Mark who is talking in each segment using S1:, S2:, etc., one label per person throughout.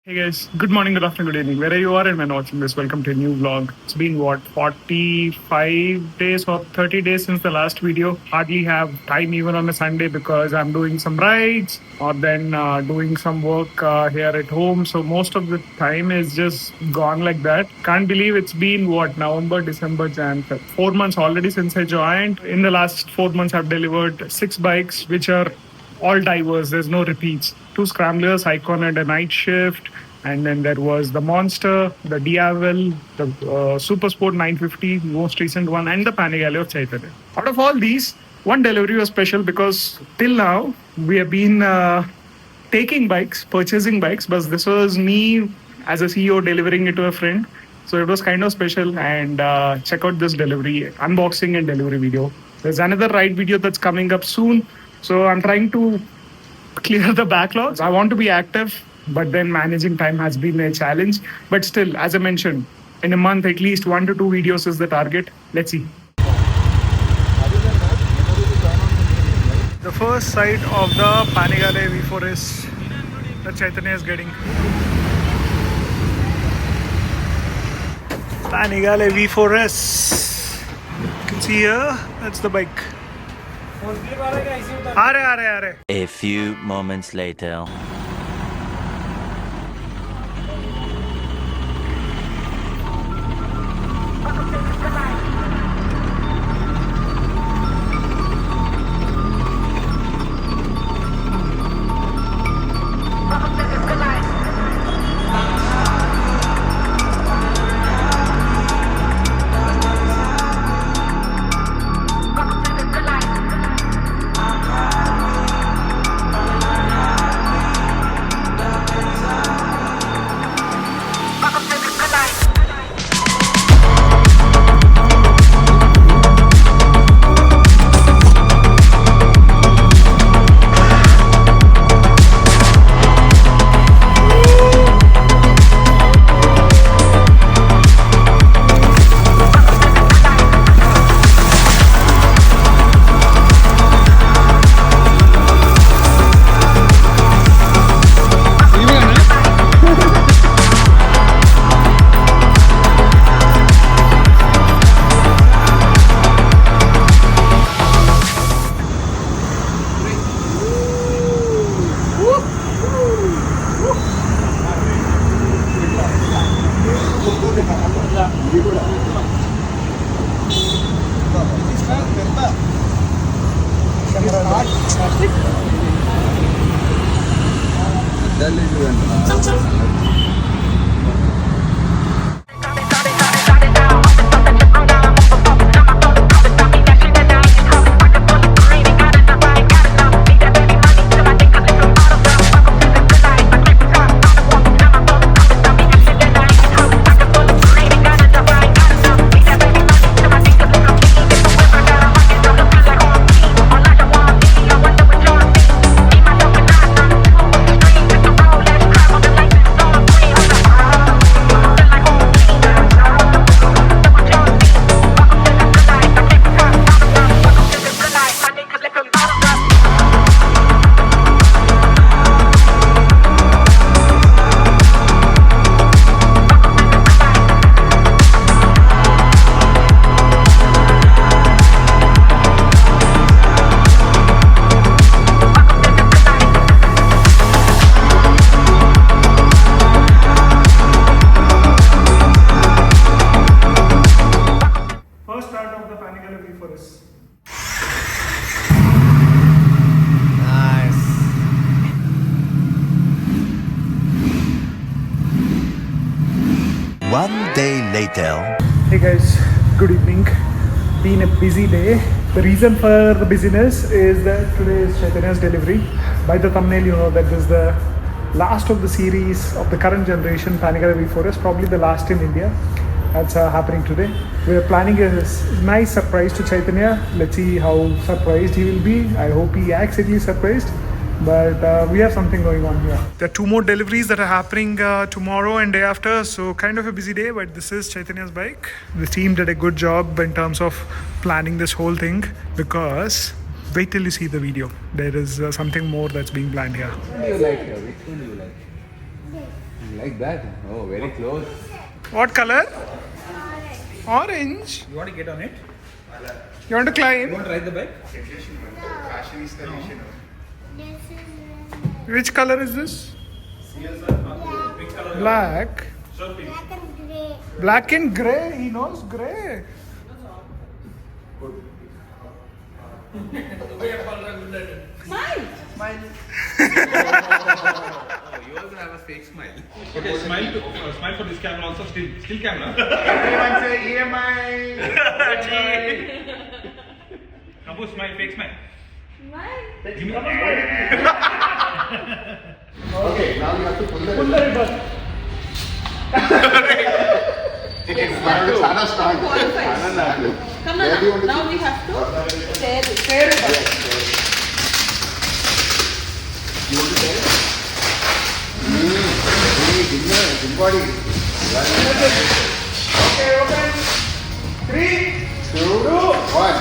S1: Hey guys, good morning, good afternoon, good evening. Wherever you are and when watching this, welcome to a new vlog. It's been 45 days or 30 days since the last video. Hardly have time even on a Sunday because I'm doing some rides or then doing some work here at home. So most of the time is just gone like that. Can't believe it's been November, December, Jan, Feb. 4 months already since I joined. In the last 4 months, I've delivered 6 bikes, which are all diverse. There's no repeats. 2 scramblers, Icon and a night shift. And then there was the Monster, the Diavel, the Super Sport 950, most recent one, and the Panigale of Chaitanya. Out of all these, one delivery was special because till now we have been taking bikes, purchasing bikes, but this was me as a CEO delivering it to a friend. So it was kind of special. And check out this delivery, unboxing and delivery video. There's another ride video that's coming up soon. So I'm trying to clear the backlogs. I want to be active, but then managing time has been a challenge. But still, as I mentioned, in a month, at least 1 to 2 videos is the target. Let's see. The first sight of the Panigale V4S that Chaitanya is getting. Panigale V4S. You can see here, that's the bike.
S2: A few moments later. One day later.
S1: Hey guys, good evening. Been a busy day. The reason for the busyness is that today is Chaitanya's delivery. By the thumbnail, you know that this is the last of the series of the current generation Panigale V4S, probably the last in India. That's happening today. We're planning a nice surprise to Chaitanya. Let's see how surprised he will be. I hope he acts at least surprised. But we have something going on here. There are 2 more deliveries that are happening tomorrow and day after, so kind of a busy day, but this is Chaitanya's bike. The team did a good job in terms of planning this whole thing, because wait till you see the video. There is something more that's being planned here.
S3: Which one do you like here? Which one do you like? Like that? Oh, very close.
S1: What color? Orange.
S4: You want to get on it?
S1: You want to climb?
S4: You want to ride the bike?
S1: Which color is this? Black. Black and grey. He knows grey.
S5: Smile.
S3: You also have a fake smile.
S4: Okay, smile for this camera also. Still camera.
S1: Everyone say EMI.
S4: Abu, smile, fake smile.
S5: Smile.
S4: Give me
S3: Okay, now you have to pull the
S1: ribbon.
S3: Sana strong.
S5: Qualified.
S3: Sana not.
S5: Come
S3: Where do you want
S5: now.
S3: to
S5: Now we have to tear it. Tear it.
S3: You want to tell? Good body.
S1: Okay, open. 3,
S3: 2, 1.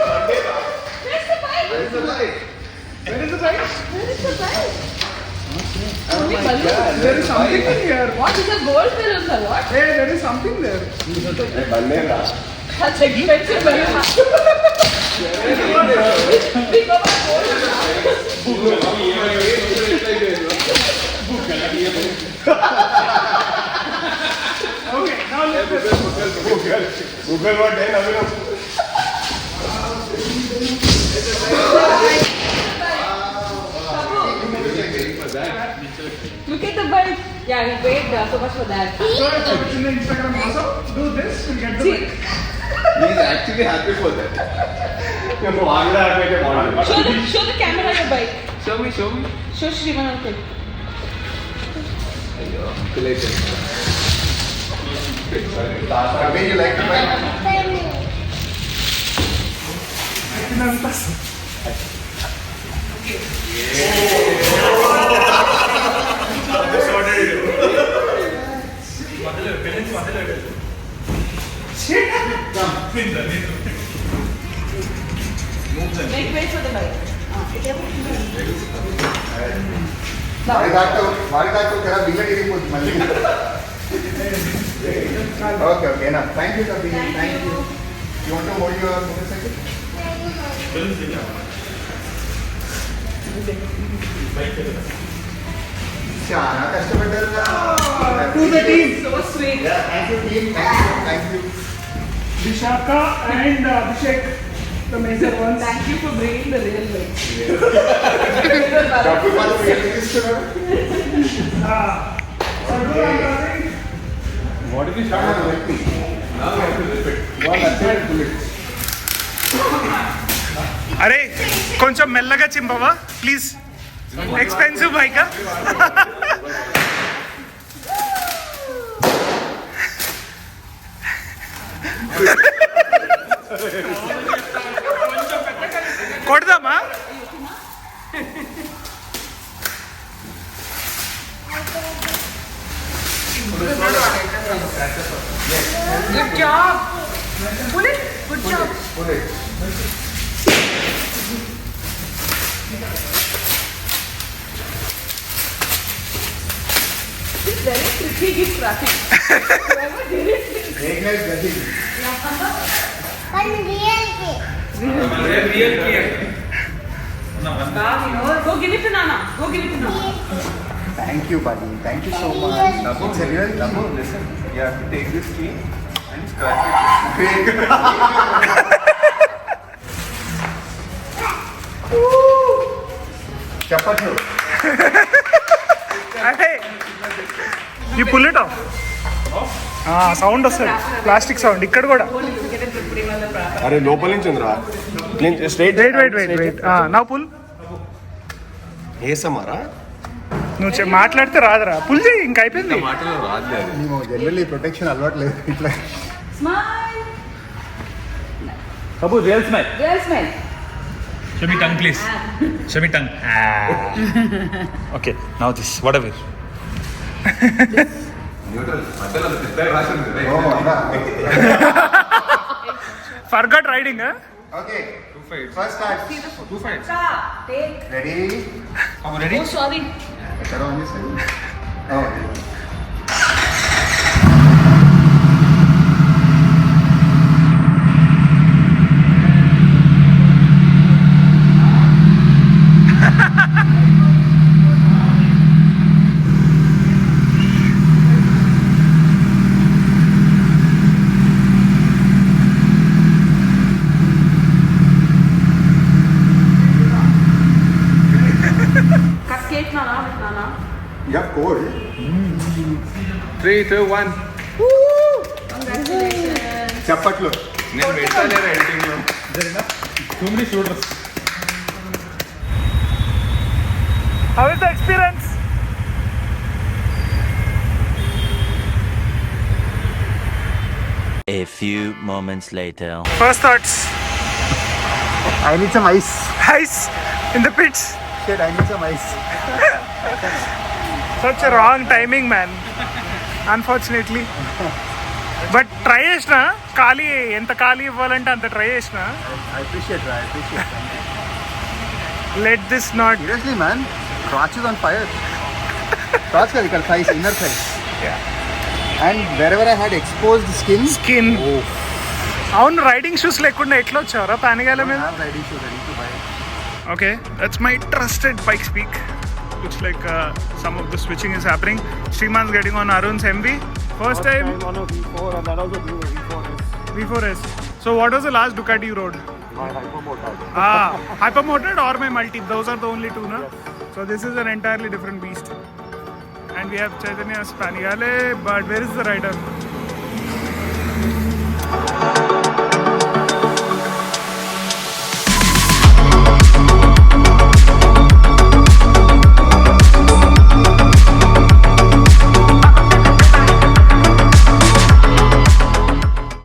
S5: Where's the bike?
S3: Where is the light?
S1: Where is the bike?
S5: Where is the bike?
S3: Oh
S5: Only
S3: my
S5: balloon.
S3: God.
S1: There is something in here.
S5: What is a gold balloon or what?
S1: Hey, there is something there.
S5: That's expensive balloon. We go by gold.
S1: Okay, now let's
S3: Google what day
S5: Look at the bike. Yeah, we paid so much for that.
S1: So in the Instagram also, do this to get the
S5: See,
S1: bike.
S3: He is actually happy for that.
S5: show the camera your bike.
S3: Show me.
S5: Show Shriman uncle.
S3: Ravi, you like the bike?
S5: Make way for the bike.
S3: వాడిదాకా కదా బిల్ల ఇరిగిపోతుంది మళ్ళీ okay okay నా thank you కబీ thank you you want to hold your motorcycle చాలా కష్టపడ్డారు
S1: To the team.
S5: So sweet.
S3: Thank you team thank you
S1: Vishaka and Abhishek, the major ones.
S5: Thank you for bringing the real bike.
S3: డబ్బులు మాత్రం ఎక్కడ తీసుకున్నారు
S1: What
S3: if you start with a lefty? Now we have to flip it. One left bullet.
S1: అరే కొంచెం మెల్లగా చింపవా please expensive bike కొడదామా
S5: Good job. Pull it. Good job.
S3: Pull it.
S5: It's very tricky with traffic. Whoever did it.
S3: एक nice gati.
S5: Go give it to Nana. Go give it to Nana.
S3: Thank you, buddy. Thank you so much. It's a real Nabu, listen. You have to take this key and scratch it. Chapatu.
S1: You pull it off sound వస్తుంది plastic sound ఇక్కడ కూడా
S6: అరే లోపల నుంచి ఉందిరా straight
S1: weight నా pull
S6: వేసామారా
S1: నువ్వు మాట్లాడితే రాదురా పుల్ చేయి ఇంక అయిపోయింది
S6: మాటలు రాదులేదు
S3: మేము జనరల్లీ ప్రొటెక్షన్ అలవాట్లేదు ఇట్లా
S5: Smile.
S4: Abu, real smile.
S5: Real smile.
S4: Show me tongue, please. Show me tongue. Okay, now this. Whatever.
S1: Forgot riding
S3: okay
S4: fights.
S3: First start.
S5: See the food.
S4: 2 fights.
S5: Take.
S3: Ready?
S4: Are you ready?
S5: Oh, sorry.
S3: Better on this side. Oh.
S5: Cupcake Nana with Nana.
S3: Yeah, cold.
S6: 3, 2, 1.
S5: Congratulations.
S3: చప్పట్లు.
S6: నేను పెట్టాలేరా editing లో.
S4: Too many shooters.
S1: How is the experience?
S2: A few moments later.
S1: First thoughts.
S3: I need some ice.
S1: Ice in the pits.
S3: Shit, I need some ice.
S1: Such a wrong timing, man. Unfortunately. But try చేసిన ఖాళీ ఎంత ఖాళీ ఇవ్వాలంటే అంత try చేసిన.
S3: I appreciate that. I appreciate that.
S1: Let this not.
S3: Seriously, man. Crotch is on fire. Crotch కాదు ఇక్కడ thighs, inner thighs.
S1: Yeah.
S3: And wherever I had exposed skin.
S1: Skin. అవును రైడింగ్ షూస్ లేకుండా ఎట్లా వచ్చావరా పానిగాల
S3: I
S1: మీద?
S3: have ready to buy.
S1: Okay, that's my trusted Pikes Peak. Looks like some of the switching is happening. Sriman's getting on Arun's MV. First time
S7: on a V4 and that also do a V4S.
S1: V4S. So what was the last Ducati you rode?
S7: My hypermotor.
S1: Hypermoted or my multi? Those are the only two, na? So this is an entirely different beast. And we have Chaitanya's Panigale, but where is the rider?